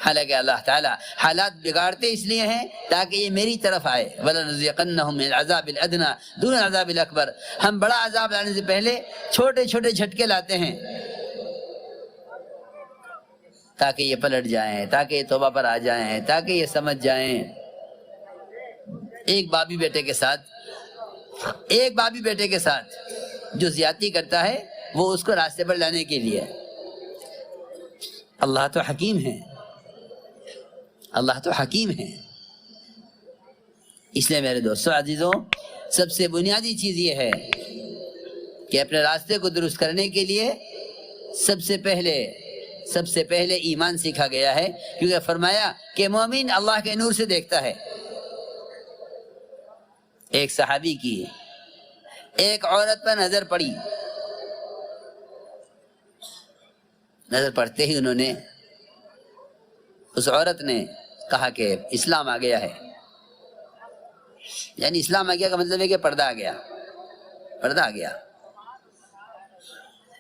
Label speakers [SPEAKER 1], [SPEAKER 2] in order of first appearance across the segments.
[SPEAKER 1] حالانکہ اللہ تعالیٰ حالات بگاڑتے اس لیے ہیں تاکہ یہ میری طرف آئے. وَلَنُذِيقَنَّهُم مِّنَ الْعَذَابِ الْأَدْنَىٰ دُونَ الْعَذَابِ الْأَكْبَرِ. ہم بڑا عذاب لانے سے پہلے چھوٹے چھوٹے جھٹکے لاتے ہیں تاکہ یہ پلٹ جائیں، تاکہ یہ توبہ پر آ جائیں، تاکہ یہ سمجھ جائیں. ایک باپ بھی بیٹے کے ساتھ جو زیادتی کرتا ہے وہ اس کو راستے پر لانے کے لیے. اللہ تو حکیم ہے، اللہ تو حکیم ہے. اس لیے میرے دوستو عزیزوں، سب سے بنیادی چیز یہ ہے کہ اپنے راستے کو درست کرنے کے لیے سب سے پہلے ایمان سیکھا گیا ہے، کیونکہ فرمایا کہ مومن اللہ کے نور سے دیکھتا ہے. ایک صحابی کی ایک عورت پر نظر پڑی، نظر پڑتے ہی انہوں نے اس عورت نے کہا کہ اسلام آ گیا ہے. یعنی اسلام آ گیا کا مطلب ہے کہ پردہ آ گیا، پردہ آ گیا.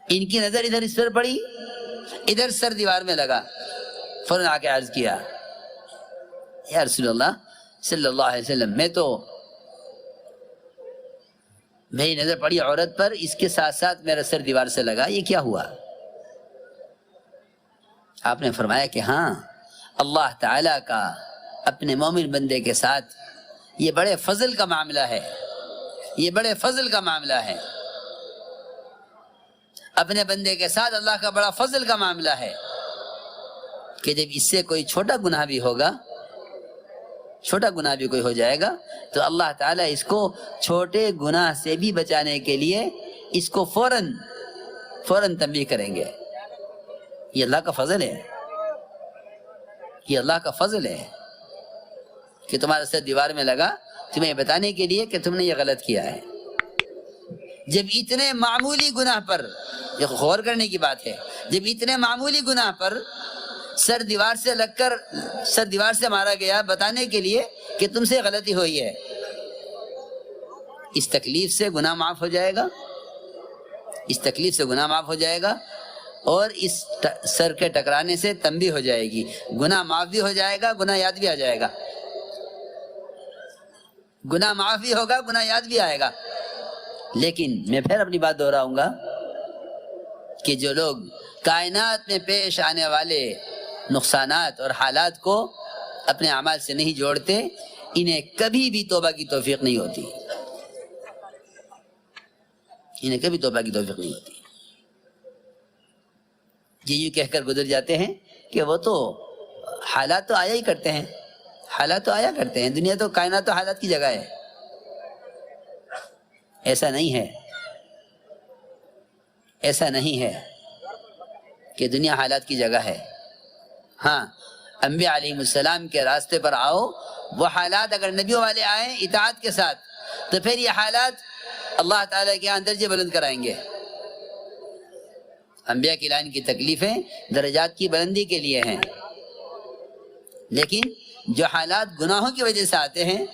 [SPEAKER 1] ان کی نظر ادھر اس پر پڑی، ادھر سر دیوار میں لگا. فوراً آ کے عرض کیا یا رسول اللہ صلی اللہ علیہ وسلم، میری نظر پڑی عورت پر، اس کے ساتھ ساتھ میرا سر دیوار سے لگا، یہ کیا ہوا؟ آپ نے فرمایا کہ ہاں، اللہ تعالیٰ کا اپنے مومن بندے کے ساتھ یہ بڑے فضل کا معاملہ ہے، یہ بڑے فضل کا معاملہ ہے. اپنے بندے کے ساتھ اللہ کا بڑا فضل کا معاملہ ہے کہ جب اس سے کوئی چھوٹا گناہ بھی ہوگا، چھوٹا گناہ بھی کوئی ہو جائے گا، تو اللہ تعالیٰ اس کو چھوٹے گناہ سے بھی بچانے کے لیے اس کو فوراً تنبیہ کریں گے. یہ اللہ کا فضل ہے، یہ اللہ کا فضل ہے کہ تمہارا سر دیوار میں لگا تمہیں بتانے کے لیے کہ تم نے یہ غلط کیا ہے. جب اتنے معمولی گناہ پر، یہ غور کرنے کی بات ہے، جب اتنے معمولی گناہ پر سر دیوار سے لگ کر سر دیوار سے مارا گیا بتانے کے لیے کہ تم سے غلطی ہوئی ہے، اس تکلیف سے گناہ معاف ہو جائے گا، اس تکلیف سے گناہ معاف ہو جائے گا، اور اس سر کے ٹکرانے سے تنبیہ ہو جائے گی، گناہ معاف بھی ہو جائے گا، گناہ یاد بھی آ جائے گا. گناہ معاف بھی ہوگا، گناہ یاد بھی آئے گا. لیکن میں پھر اپنی بات دہراؤں گا کہ جو لوگ کائنات میں پیش آنے والے نقصانات اور حالات کو اپنے اعمال سے نہیں جوڑتے، انہیں کبھی بھی توبہ کی توفیق نہیں ہوتی، انہیں کبھی توبہ کی توفیق نہیں ہوتی. یہ یوں کہہ کر گزر جاتے ہیں کہ وہ تو حالات تو آیا ہی کرتے ہیں، حالات تو آیا کرتے ہیں، دنیا تو کائنات تو حالات کی جگہ ہے. ایسا نہیں ہے، ایسا نہیں ہے کہ دنیا حالات کی جگہ ہے. ہاں، انبیاء علیہ السلام کے راستے پر آؤ، وہ حالات اگر نبیوں والے آئیں اطاعت کے ساتھ تو پھر یہ حالات اللہ تعالیٰ کے یہاں درجے بلند کرائیں گے. انبیاء کی لائن کی تکلیفیں درجات کی بلندی کے لیے ہیں، لیکن جو حالات گناہوں کی وجہ سے آتے ہیں،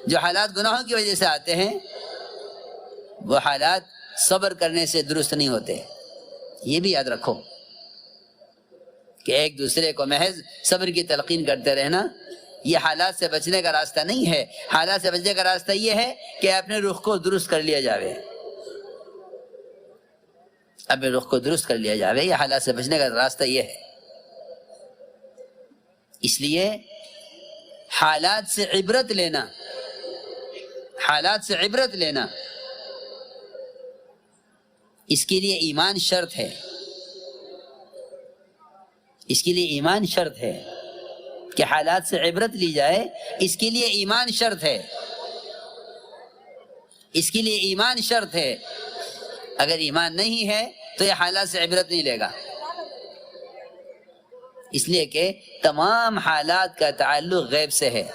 [SPEAKER 1] جو حالات گناہوں کی وجہ سے آتے ہیں، وہ حالات صبر کرنے سے درست نہیں ہوتے. یہ بھی یاد رکھو کہ ایک دوسرے کو محض صبر کی تلقین کرتے رہنا یہ حالات سے بچنے کا راستہ نہیں ہے. حالات سے بچنے کا راستہ یہ ہے کہ اپنے رخ کو درست کر لیا جاوے، اپنے رخ کو درست کر لیا جاوے. یہ حالات سے بچنے کا راستہ یہ ہے. اس لیے حالات سے عبرت لینا، حالات سے عبرت لینا، اس کے لیے ایمان شرط ہے. اس کے لیے ایمان شرط ہے کہ حالات سے عبرت لی جائے. اس کے لیے ایمان شرط ہے، اس کے لیے ایمان شرط ہے. اگر ایمان نہیں ہے تو یہ حالات سے عبرت نہیں لے گا. اس لیے کہ تمام حالات کا تعلق غیب سے ہے،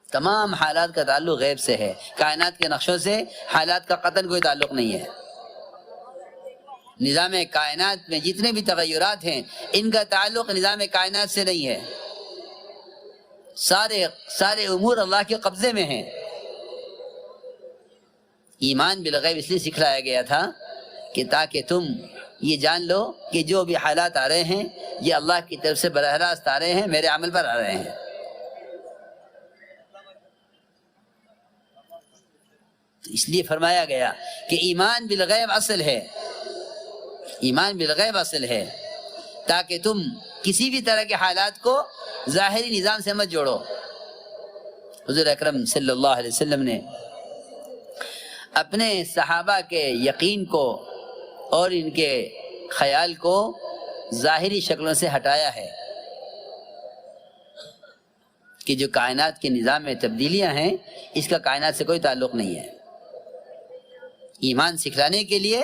[SPEAKER 1] تمام حالات کا تعلق غیب سے ہے. کائنات کے نقشوں سے حالات کا قطعاً کوئی تعلق نہیں ہے. نظام کائنات میں جتنے بھی تغیرات ہیں ان کا تعلق نظام کائنات سے نہیں ہے. سارے امور اللہ کے قبضے میں ہیں. ایمان بالغیب اس لیے سکھلایا گیا تھا کہ تاکہ تم یہ جان لو کہ جو بھی حالات آ رہے ہیں یہ اللہ کی طرف سے براہ راست آ رہے ہیں، میرے عمل پر آ رہے ہیں۔ تو اس لیے فرمایا گیا کہ ایمان بالغیب اصل ہے، ایمان بالغیب اصل ہے، تاکہ تم کسی بھی طرح کے حالات کو ظاہری نظام سے مت جوڑو۔ حضور اکرم صلی اللہ علیہ وسلم نے اپنے صحابہ کے یقین کو اور ان کے خیال کو ظاہری شکلوں سے ہٹایا ہے کہ جو کائنات کے نظام میں تبدیلیاں ہیں اس کا کائنات سے کوئی تعلق نہیں ہے۔ ایمان سکھلانے کے لیے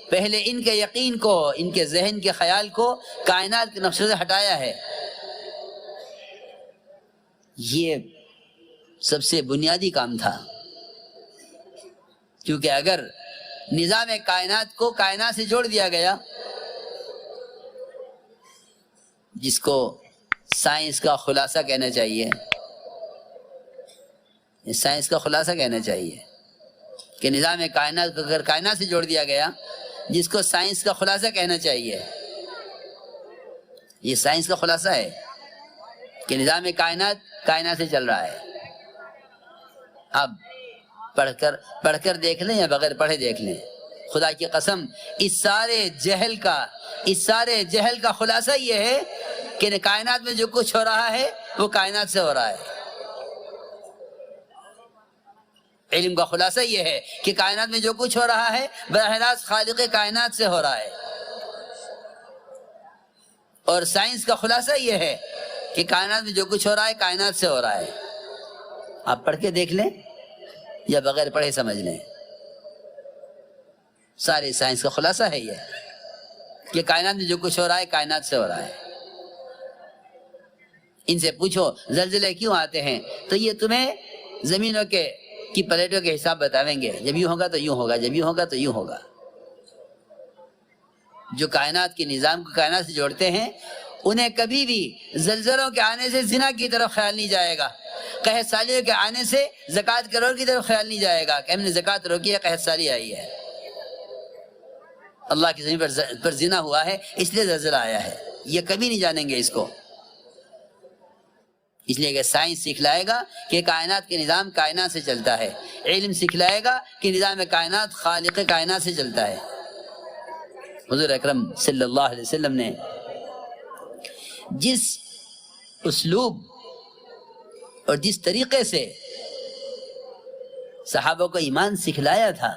[SPEAKER 1] پہلے ان کے یقین کو، ان کے ذہن کے خیال کو کائنات کے نقشے سے ہٹایا ہے۔ یہ سب سے بنیادی کام تھا، کیونکہ اگر نظام کائنات کو کائنات سے جوڑ دیا گیا، جس کو سائنس کا خلاصہ کہنا چاہیے، سائنس کا خلاصہ کہنا چاہیے کہ نظام کائنات کو اگر کائنات سے جوڑ دیا گیا، جس کو سائنس کا خلاصہ کہنا چاہیے، یہ سائنس کا خلاصہ ہے کہ نظام کائنات کائنات سے چل رہا ہے۔ اب پڑھ کر دیکھ لیں یا بغیر پڑھے دیکھ لیں، خدا کی قسم اس سارے جہل کا خلاصہ یہ ہے کہ کائنات میں جو کچھ ہو رہا ہے وہ کائنات سے ہو رہا ہے۔ علم کا خلاصہ یہ ہے کہ کائنات میں جو کچھ ہو رہا ہے براہ راست خالق کائنات سے ہو رہا ہے، اور سائنس کا خلاصہ یہ ہے کہ کائنات میں جو کچھ ہو رہا ہے کائنات سے ہو رہا ہے۔ آپ پڑھ کے دیکھ لیں یا بغیر پڑھے سمجھ لیں، سارے سائنس کا خلاصہ ہے یہ کہ کائنات میں جو کچھ ہو رہا ہے کائنات سے ہو رہا ہے۔ ان سے پوچھو زلزلے کیوں آتے ہیں تو یہ تمہیں زمینوں کی پلیٹوں کے حساب بتاویں گے، جب یوں ہوگا تو یوں ہوگا، جب یوں ہوگا تو یوں ہوگا۔ جو کائنات کے نظام کو کائنات سے جوڑتے ہیں انہیں کبھی بھی زلزلوں کے آنے سے زنا کی طرف خیال نہیں جائے گا، قحط سالیوں کے آنے سے زکوٰۃ کرور کی طرف خیال نہیں جائے گا کہ ہم نے زکوٰۃ روکی ہے، قحط سالی آئی ہے، اللہ کی زمین پر زنا ہوا ہے اس لیے زلزلہ آیا ہے۔ یہ کبھی نہیں جانیں گے اس کو، اس لیے کہ سائنس سکھلائے گا کہ کائنات کے نظام کائنات سے چلتا ہے، علم سکھلائے گا کہ نظام کائنات خالق کائنات سے چلتا ہے۔ حضور اکرم صلی اللہ علیہ وسلم نے جس اسلوب اور جس طریقے سے صحابہ کو ایمان سکھلایا تھا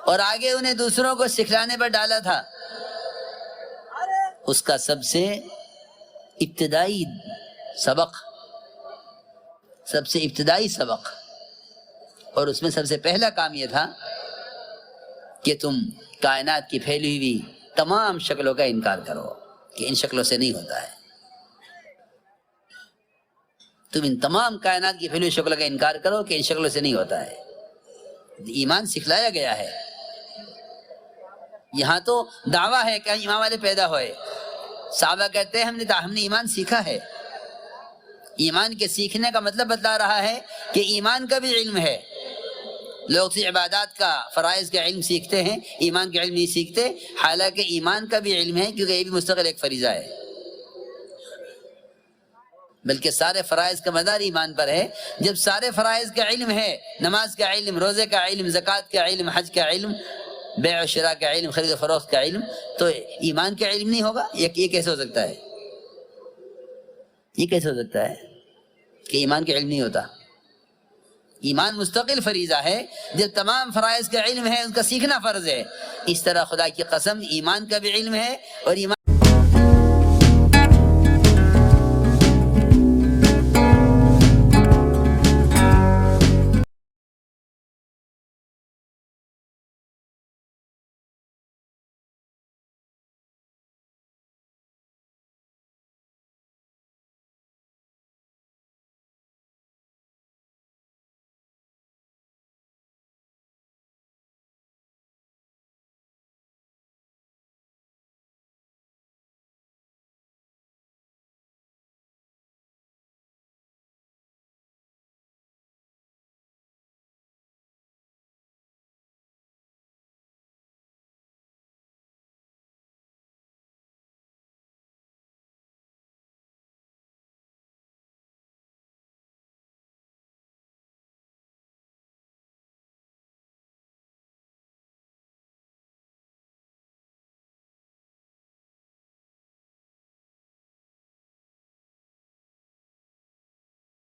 [SPEAKER 1] اور آگے انہیں دوسروں کو سکھلانے پر ڈالا تھا، اس کا سب سے ابتدائی سبق اور اس میں سب سے پہلا کام یہ تھا کہ تم کائنات کی پھیلی ہوئی تمام شکلوں کا انکار کرو کہ ان شکلوں سے نہیں ہوتا ہے۔ تم ان تمام کائنات کی پھیلی ہوئی شکلوں کا انکار کرو کہ ان شکلوں سے نہیں ہوتا ہے۔ ایمان سکھلایا گیا ہے۔ یہاں تو دعویٰ ہے کہ ایمان والے پیدا ہوئے، صحابہ کہتے ہیں ہم نے ایمان سیکھا ہے۔ ایمان کے سیکھنے کا مطلب بتلا رہا ہے کہ ایمان کا بھی علم ہے۔ لوگ سے عبادات کا، فرائض کا علم سیکھتے ہیں، ایمان کا علم نہیں سیکھتے، حالانکہ ایمان کا بھی علم ہے کیونکہ یہ بھی مستقل ایک فریضہ ہے، بلکہ سارے فرائض کا مدار ایمان پر ہے۔ جب سارے فرائض کا علم ہے، نماز کا علم، روزے کا علم، زکوٰۃ کا علم، حج کا علم، بیع و شراء کا علم، خرید و فروخت کا علم، تو ایمان کا علم نہیں ہوگا؟ یہ کیسے ہو سکتا ہے؟ یہ کیسے ہو سکتا ہے کہ ایمان کا علم نہیں ہوتا؟ ایمان مستقل فریضہ ہے، جب تمام فرائض کا علم ہے ان کا سیکھنا فرض ہے۔ اس طرح خدا کی قسم ایمان کا بھی علم ہے اور ایمان